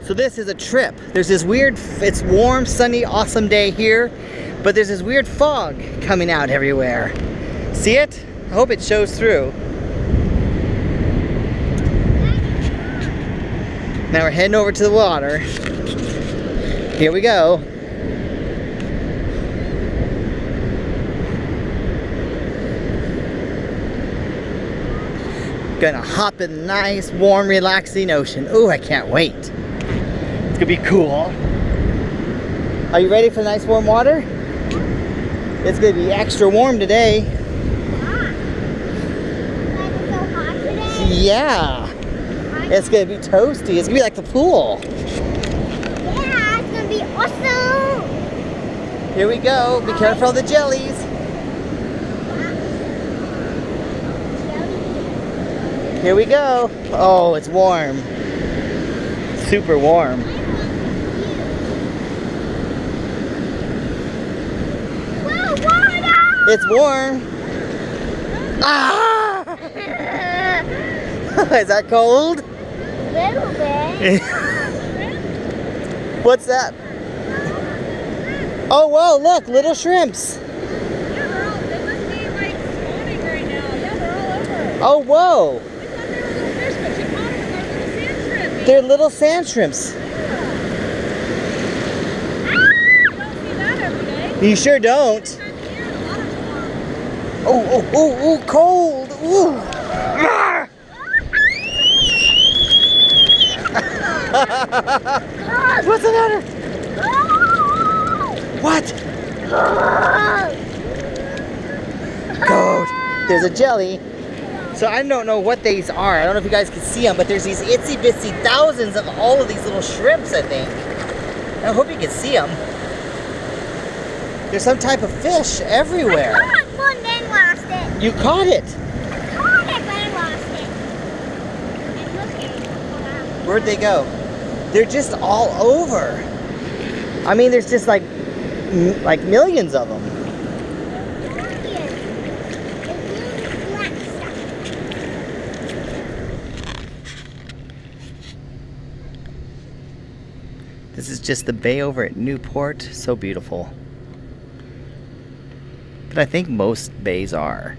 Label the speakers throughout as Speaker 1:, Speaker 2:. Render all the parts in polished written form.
Speaker 1: So this is a trip. There's this weird, it's warm, sunny, awesome day here, but there's this weird fog coming out everywhere. See it? I hope it shows through. Now we're heading over to the water. Here we go. Gonna hop in the nice, warm, relaxing ocean. Ooh, I can't wait. It's gonna be cool. Are you ready for the nice warm water? It's gonna be extra warm today. Yeah. It's gonna be toasty. It's gonna be like the pool.
Speaker 2: Yeah, it's gonna be awesome.
Speaker 1: Here we go. Be careful of the jellies. Here we go. Oh, it's warm. Super warm.
Speaker 2: Whoa, water!
Speaker 1: It's warm. Ah! Is that cold?
Speaker 2: A little bit.
Speaker 1: What's that? Oh, whoa, look, little shrimps.
Speaker 3: Yeah, they must be like spawning right now. Yeah, they're all over.
Speaker 1: Oh, whoa.
Speaker 3: I thought they were little fish, but you caught them and they're little sand shrimp.
Speaker 1: They're little sand shrimps.
Speaker 3: You don't see that every day.
Speaker 1: You sure don't.
Speaker 3: This time of year, the water's warm.
Speaker 1: Oh, oh, oh, oh, cold. Ooh. Ah! What's the matter? What? Goat. There's a jelly. So I don't know what these are. I don't know if you guys can see them, but there's these itsy bitsy thousands of all of these little shrimps, I think. I hope you can see them. There's some type of fish everywhere.
Speaker 2: I caught one, then lost it.
Speaker 1: You caught it.
Speaker 2: I caught it, but I lost it. And look at it.
Speaker 1: Where'd they go? They're just all over. I mean, there's just like millions of them. This is just the bay over at Newport. So beautiful. But I think most bays are.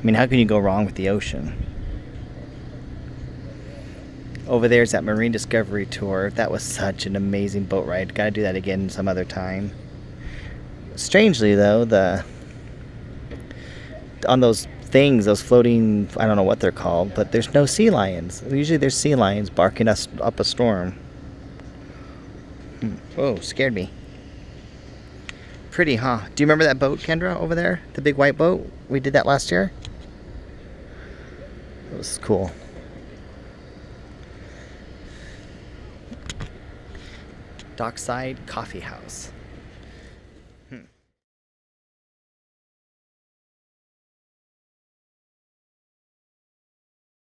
Speaker 1: I mean, how can you go wrong with the ocean? Over there's that Marine Discovery Tour. That was such an amazing boat ride. Gotta do that again some other time. Strangely though, on those things, those floating, I don't know what they're called, but there's no sea lions. Usually there's sea lions barking us up a storm. Whoa, scared me. Pretty, huh? Do you remember that boat, Kendra, over there? The big white boat? We did that last year? It was cool. Dockside Coffee House.